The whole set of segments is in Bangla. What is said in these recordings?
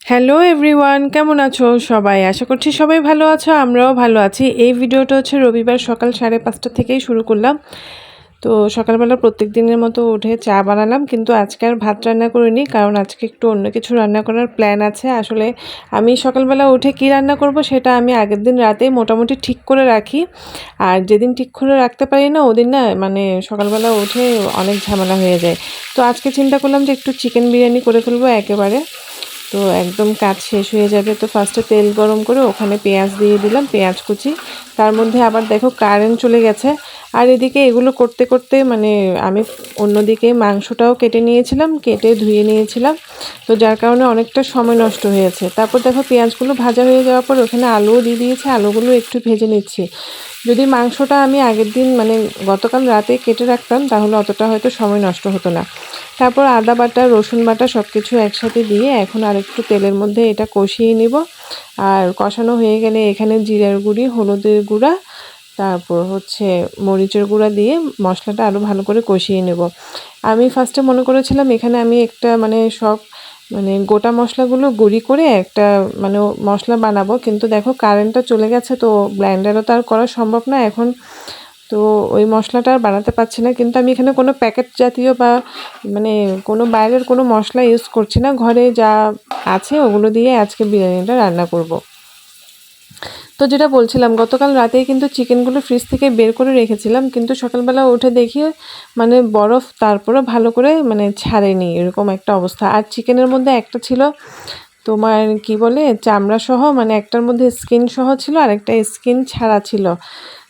হ্যালো এভরিওয়ান, কেমন আছো সবাই? আশা করছি সবাই ভালো আছো, আমরাও ভালো আছি। এই ভিডিওটা হচ্ছে রবিবার সকাল 5:30 থেকেই শুরু করলাম। তো সকালবেলা প্রত্যেক দিনের মতো উঠে চা বানালাম, কিন্তু আজকে আর ভাত রান্না করিনি, কারণ আজকে একটু অন্য কিছু রান্না করার প্ল্যান আছে। আসলে আমি সকালবেলা উঠে কি রান্না করব সেটা আমি আগের দিন রাতেই মোটামুটি ঠিক করে রাখি। আর যেদিন ঠিক করে রাখতে পারি না ওদিন না মানে সকালবেলা উঠে অনেক ঝামেলা হয়ে যায়। তো আজকে চিন্তা করলাম যে একটু চিকেন বিরিয়ানি করে ফেলবো একেবারে। তো একদম কাজ শেষ হয়ে যাবে। তো ফার্স্টে তেল গরম করে ওখানে পেঁয়াজ দিয়ে দিলাম, পেঁয়াজ কুচি। তার মধ্যে আবার দেখো কারেন্ট চলে গেছে। আর এদিকে এগুলো করতে করতে মানে আমি অন্যদিকে মাংসটাও কেটে নিয়েছিলাম, কেটে ধুয়ে নিয়েছিলাম। তো যার কারণে অনেকটা সময় নষ্ট হয়েছে। তারপর দেখো পেঁয়াজগুলো ভাজা হয়ে যাওয়ার পর ওখানে আলুও দিয়ে দিয়েছি, আলুগুলো একটু ভেজে নিচ্ছি। যদি মাংসটা আমি আগের দিন মানে গতকাল রাতে কেটে রাখতাম তাহলে অতটা হয়তো সময় নষ্ট হতো না। তারপর আদা বাটা, রসুন বাটা সব কিছু একসাথে দিয়ে এখন আরেকটু তেলের মধ্যে এটা কষিয়ে নিব। আর কষানো হয়ে গেলে এখানে জিরার গুঁড়ি, হলুদের গুঁড়া, তারপর হচ্ছে মরিচের গুঁড়া দিয়ে মশলাটা আরও ভালো করে কষিয়ে নেব। আমি ফার্স্টে মনে করেছিলাম এখানে আমি একটা মানে সব মানে গোটা মশলাগুলো গুঁড়ি করে একটা মানে মশলা বানাবো, কিন্তু দেখো কারেন্টটা চলে গেছে, তো ব্লেন্ডারও তো আর করা সম্ভব না এখন। তো ওই মশলাটা আর বানাতে পারছি না, কিন্তু আমি এখানে কোনো প্যাকেট জাতীয় বা মানে কোনো বাইরের কোনো মশলা ইউজ করছি না, ঘরে যা আছে ওগুলো দিয়ে আজকে বিরিয়ানিটা রান্না করব। তো যেটা বলছিলাম, গতকাল রাতেই কিন্তু চিকেনগুলো ফ্রিজ থেকে বের করে রেখেছিলাম, কিন্তু সকালবেলা উঠে দেখি মানে বরফ তারপরে ভালো করে মানে ছাড়েনি, এরকম একটা অবস্থা। আর চিকেনের মধ্যে একটা ছিল তোমার কি বলে চামড়া সহ, মানে একটার মধ্যে স্কিন সহ ছিল আর একটা স্কিন ছাড়া ছিল।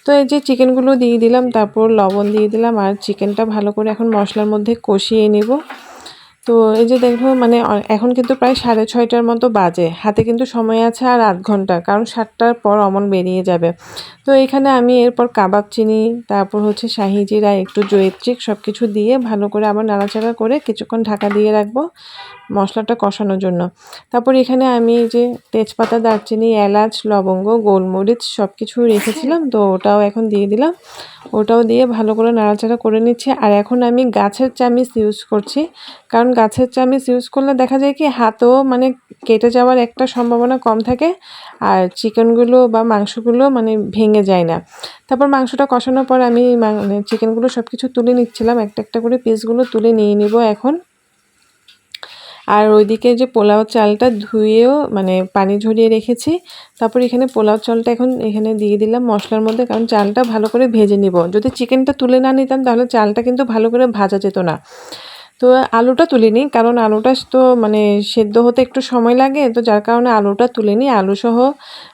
তো এই যে চিকেনগুলো দিয়ে দিলাম, তারপর লবণ দিয়ে দিলাম, আর চিকেনটা ভালো করে এখন মশলার মধ্যে কষিয়ে নিব। তো এই যে দেখো মানে এখন কিন্তু প্রায় 6:30টার মতো বাজে, হাতে কিন্তু সময় আছে আর আধ ঘন্টা, কারণ 7টার পর অমন বেরিয়ে যাবে। তো এখানে আমি এরপর কাবাব চিনি, তারপর হচ্ছে শাহি জিরা, একটু জয়িত্রিক সব কিছু দিয়ে ভালো করে আবার নাড়াচাড়া করে কিছুক্ষণ ঢাকা দিয়ে রাখবো মশলাটা কষানোর জন্য। তারপর এখানে আমি এই যে তেজপাতা, দারচিনি, এলাচ, লবঙ্গ, গোলমরিচ সব কিছু রেখেছিলাম, তো ওটাও এখন দিয়ে দিলাম। ওটাও দিয়ে ভালো করে নাড়াচাড়া করে নিচ্ছি। আর এখন আমি গাছের চামিচ ইউজ করছি, কারণ গাছের চামিচ ইউজ করলে দেখা যায় কি হাতও মানে কেটে যাওয়ার একটা সম্ভাবনা কম থাকে, আর চিকেনগুলো বা মাংসগুলো মানে ভেঙে যায় না। তারপর মাংসটা কষানোর পর আমি মানে চিকেনগুলো সব কিছু তুলে নিচ্ছিলাম, একটা একটা করে পিসগুলো তুলে নিয়ে নিব এখন। আর ওইদিকে যে পোলাও চালটা ধুয়েও মানে পানি ঝরিয়ে রেখেছি, তারপর এখানে পোলাও চালটা এখন এখানে দিয়ে দিলাম মশলার মধ্যে, কারণ চালটা ভালো করে ভেজে নিব। যদি চিকেনটা তুলে না নিতাম তাহলে চালটা কিন্তু ভালো করে ভাজা যেত না। তো আলুটা তুলিনি, কারণ আলুটা তো মানে সেদ্ধ হতে একটু সময় লাগে, তো যার কারণে আলুটা তুলিনি। আলুসহ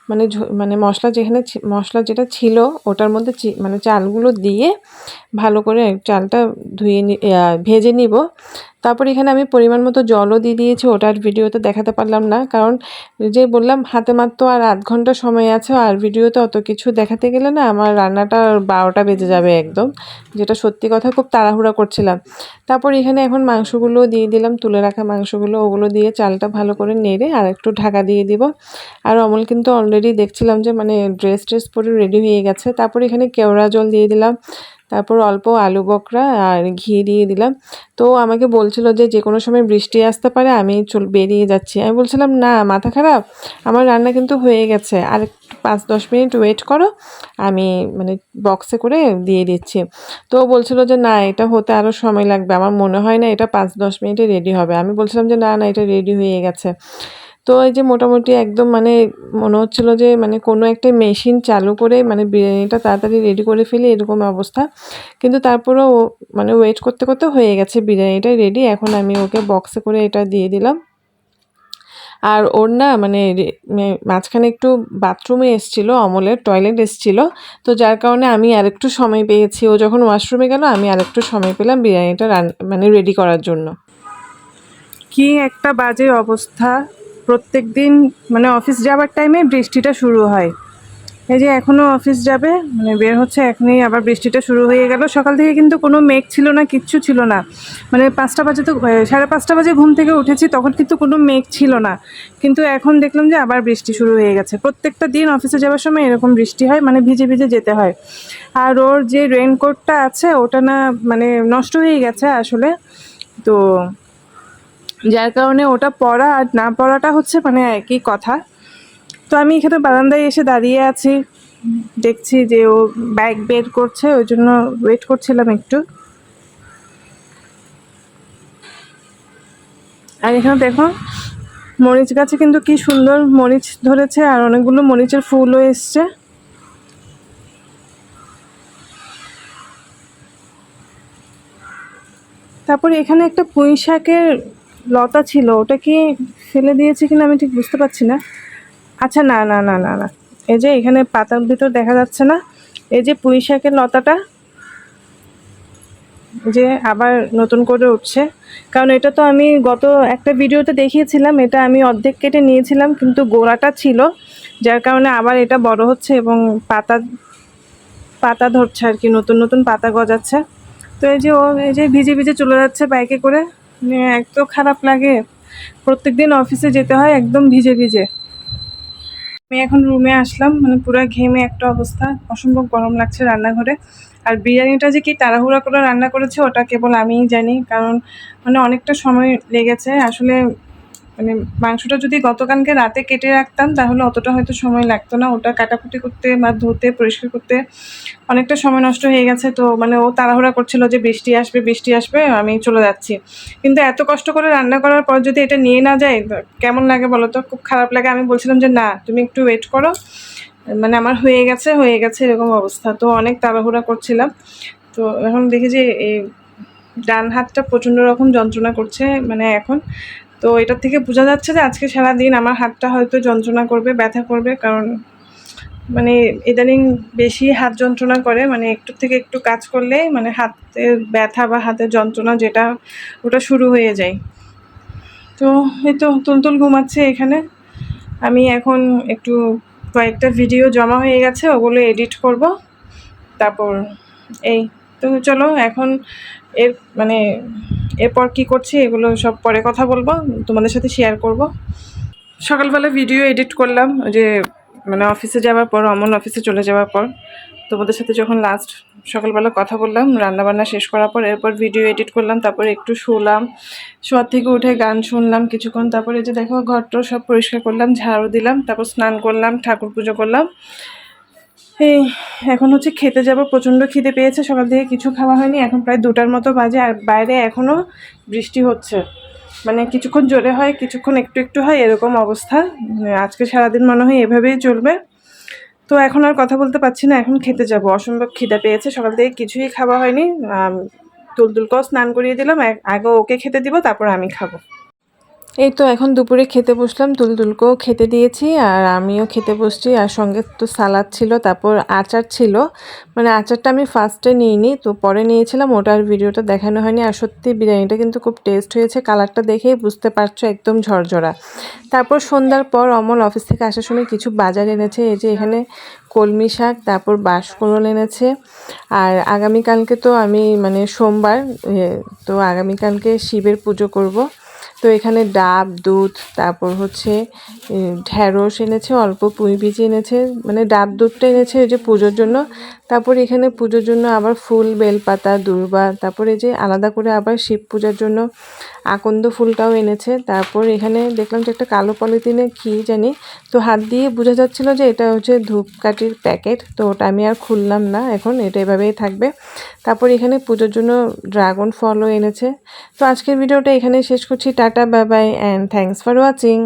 মানে মানে মশলা যেখানে মশলা যেটা ছিল ওটার মধ্যে মানে চালগুলো দিয়ে ভালো করে চালটা ধুয়ে ভেজে নিব। তারপর এখানে আমি পরিমাণ মতো জলও দিয়ে দিয়েছি, ওটার ভিডিওতে দেখাতে পারলাম না, কারণ যে বললাম হাতে মাত্র আর আধ ঘন্টা সময় আছে, আর ভিডিওতে অত কিছু দেখাতে গেলে না আমার রান্নাটা 12টা বেজে যাবে একদম, যেটা সত্যি কথা খুব তাড়াহুড়া করছিলাম। তারপর এখানে এখন মাংসগুলো দিয়ে দিলাম, তুলে রাখা মাংসগুলো, ওগুলো দিয়ে চালটা ভালো করে নেড়ে আর একটু ঢাকা দিয়ে দিব। আর অমল কিন্তু অলরেডি দেখছিলাম যে মানে ড্রেস পরে রেডি হয়ে গেছে। তারপর এখানে কেওড়া জল দিয়ে দিলাম, তারপর অল্প আলু বকরা আর ঘি দিয়ে দিলাম। তো আমাকে বলছিল যে যে কোনো সময় বৃষ্টি আসতে পারে, আমি বেরিয়ে যাচ্ছি। আমি বলছিলাম না, মাথা খারাপ, আমার রান্না কিন্তু হয়ে গেছে, আর একটু 5-10 মিনিট ওয়েট করো, আমি মানে বক্সে করে দিয়ে দিচ্ছি। তো বলছিল যে না, এটা হতে আরও সময় লাগবে, আমার মনে হয় না এটা 5-10 মিনিটে রেডি হবে। আমি বলছিলাম যে না না, এটা রেডি হয়ে গেছে। তো এই যে মোটামুটি একদম মানে মনে হচ্ছিল যে মানে কোনো একটা মেশিন চালু করে মানে বিরিয়ানিটা তাড়াতাড়ি রেডি করে ফেলি, এরকম অবস্থা। কিন্তু তারপরেও মানে ওয়েট করতে করতে হয়ে গেছে বিরিয়ানিটা রেডি। এখন আমি ওকে বক্সে করে এটা দিয়ে দিলাম। আর ওর না মানে মাঝখানে একটু বাথরুমে এসেছিল, অমলের টয়লেট এসেছিল, তো যার কারণে আমি আরেকটু সময় পেয়েছি। ও যখন ওয়াশরুমে গেল আমি আরেকটু সময় পেলাম বিরিয়ানিটা মানে রেডি করার জন্য। কি একটা বাজে অবস্থা, প্রত্যেক দিন মানে অফিস যাওয়ার টাইমে বৃষ্টিটা শুরু হয়। এই যে এখনও অফিস যাবে মানে বের হচ্ছে, এখনই আবার বৃষ্টিটা শুরু হয়ে গেল। সকাল থেকে কিন্তু কোনো মেঘ ছিল না, কিচ্ছু ছিল না। মানে 5টা বাজে তো 5:30 বাজে ঘুম থেকে উঠেছি, তখন কিন্তু কোনো মেঘ ছিল না, কিন্তু এখন দেখলাম যে আবার বৃষ্টি শুরু হয়ে গেছে। প্রত্যেকটা দিন অফিসে যাওয়ার সময় এরকম বৃষ্টি হয়, মানে ভিজে ভিজে যেতে হয়। আর ওর যে রেইনকোটটা আছে ওটা না মানে নষ্ট হয়ে গেছে আসলে। তো যার কারণে ওটা পড়া আর না পড়াটা হচ্ছে মানে একই কথা। তো আমি এখানে বারান্দায় এসে দাঁড়িয়ে আছি, দেখছি যে ও ব্যাগ বের করছে, ওই জন্য ওয়েট করছিলাম একটু। আর এখানে দেখো মরিচ গাছে কিন্তু কি সুন্দর মরিচ ধরেছে, আর অনেকগুলো মরিচের ফুলও এসছে। তারপরে এখানে একটা পুঁই শাকের লতা ছিল, ওটা কি ফেলে দিয়েছে কিনা আমি ঠিক বুঝতে পারছি না। আচ্ছা, না না না না না, এই যে এখানে পাতার ভিতর দেখা যাচ্ছে না, এই যে পুঁই শাকের লতাটা যে আবার নতুন করে উঠছে। কারণ এটা তো আমি গত একটা ভিডিওতে দেখিয়েছিলাম, এটা আমি অর্ধেক কেটে নিয়েছিলাম কিন্তু গোড়াটা ছিল, যার কারণে আবার এটা বড় হচ্ছে এবং পাতা পাতা ধরছে আর কি, নতুন নতুন পাতা গজাচ্ছে। তো এই যে ও এই যে ভিজে ভিজে চলে যাচ্ছে বাইকে করে, মানে এত খারাপ লাগে, প্রত্যেকদিন অফিসে যেতে হয় একদম ভিজে ভিজে। আমি এখন রুমে আসলাম, মানে পুরো ঘেমে একটা অবস্থা, অসম্ভব গরম লাগছে রান্নাঘরে। আর বিরিয়ানিটা যে কি তাড়াহুড়া করে রান্না করেছে ওটা কেবল আমিই জানি, কারণ মানে অনেকটা সময় লেগেছে আসলে। মানে মাংসটা যদি গতকালকে রাতে কেটে রাখতাম তাহলে অতটা হয়তো সময় লাগতো না, ওটা কাটাকুটি করতে বা ধুতে পরিষ্কার করতে অনেকটা সময় নষ্ট হয়ে গেছে। তো মানে ও তাড়াহুড়া করছিল যে বৃষ্টি আসবে বৃষ্টি আসবে, আমি চলে যাচ্ছি। কিন্তু এত কষ্ট করে রান্না করার পর যদি এটা নিয়ে না যায় কেমন লাগে বলো তো, খুব খারাপ লাগে। আমি বলছিলাম যে না তুমি একটু ওয়েট করো, মানে আমার হয়ে গেছে হয়ে গেছে এরকম অবস্থা। তো অনেক তাড়াহুড়া করছিলাম। তো এখন দেখি যে এই ডান হাতটা প্রচণ্ড রকম যন্ত্রণা করছে মানে এখন। তো এটার থেকে বোঝা যাচ্ছে যে আজকে সারাদিন আমার হাতটা হয়তো যন্ত্রণা করবে, ব্যথা করবে, কারণ মানে ইদানিং বেশি হাত যন্ত্রণা করে, মানে একটু থেকে একটু কাজ করলেই মানে হাতের ব্যথা বা হাতের যন্ত্রণা যেটা ওটা শুরু হয়ে যায়। তো এই তো তুলতুল ঘুমাচ্ছে এখানে। আমি এখন একটু কয়েকটা ভিডিও জমা হয়ে গেছে, ওগুলো এডিট করব। তারপর এই তো চলো এখন এর মানে এরপর কি করছি এগুলো সব পরে কথা বলবো, তোমাদের সাথে শেয়ার করব। সকালবেলা ভিডিও এডিট করলাম, ওই যে মানে অফিসে যাওয়ার পর, অমন অফিসে চলে যাওয়ার পর তোমাদের সাথে যখন লাস্ট সকালবেলা কথা বললাম রান্নাবান্না শেষ করার পর, এরপর ভিডিও এডিট করলাম। তারপরে একটু শুলাম, শোয়ার থেকে উঠে গান শুনলাম কিছুক্ষণ। তারপরে যে দেখো ঘরটা সব পরিষ্কার করলাম, ঝাড়ু দিলাম, তারপর স্নান করলাম, ঠাকুর পুজো করলাম। এই এখন হচ্ছে খেতে যাব, প্রচণ্ড খিদে পেয়েছে, সকাল থেকে কিছু খাওয়া হয়নি, এখন প্রায় 2টার মতো বাজে আর বাইরে এখনও বৃষ্টি হচ্ছে। মানে কিছুক্ষণ জোরে হয় কিছুক্ষণ একটু একটু হয় এরকম অবস্থা, মানে আজকে সারাদিন মনে হয় এভাবেই চলবে। তো এখন আর কথা বলতে পারছি না, এখন খেতে যাব, অসম্ভব খিদে পেয়েছে, সকাল থেকে কিছুই খাওয়া হয়নি। তুলতুলকেও স্নান করিয়ে দিলাম, আগে ওকে খেতে দিব তারপর আমি খাবো। এই তো এখন দুপুরে খেতে বসলাম, তুলতুলকেও খেতে দিয়েছি আর আমিও খেতে বসছি। আর সঙ্গে তো সালাদ ছিল, তারপর আচার ছিল, মানে আচারটা আমি ফার্স্টে নিইনি, তো পরে নিয়েছিলাম, ওটার ভিডিওটা দেখানো হয়নি। আর সত্যি বিরিয়ানিটা কিন্তু খুব টেস্ট হয়েছে, কালারটা দেখেই বুঝতে পারছো একদম ঝরঝরা। তারপর সন্ধ্যার পর অমল অফিস থেকে আসার সময় কিছু বাজার এনেছে, এই যে এখানে কলমি শাক, তারপর বাঁশকুড়োল এনেছে। আর আগামীকালকে তো আমি মানে সোমবার, তো আগামীকালকে শিবের পুজো করব। তো এখানে ডাব, দুধ, তারপর হচ্ছে ঢ্যাঁড়স এনেছে, অল্প পুঁই বীজ এনেছে, মানে ডাব দুধটা এনেছে ওই যে পুজোর জন্য। তারপর এখানে পুজোর জন্য আবার ফুল, বেলপাতা, দূর্বা, তারপরে যে আলাদা করে আবার শিব পূজার জন্য আকন্দ ফুলটাও এনেছে। তারপর এখানে দেখলাম যে একটা কালো পলিথিনে কী জানি, তো হাত দিয়ে বোঝা যাচ্ছিলো যে এটা হচ্ছে ধূপকাঠির প্যাকেট, তো ওটা আমি আর খুললাম না, এখন এটা এভাবেই থাকবে। তারপর এখানে পুজোর জন্য ড্রাগন ফলও এনেছে। তো আজকের ভিডিওটা এখানে শেষ করছি, tata, bye bye and thanks for watching.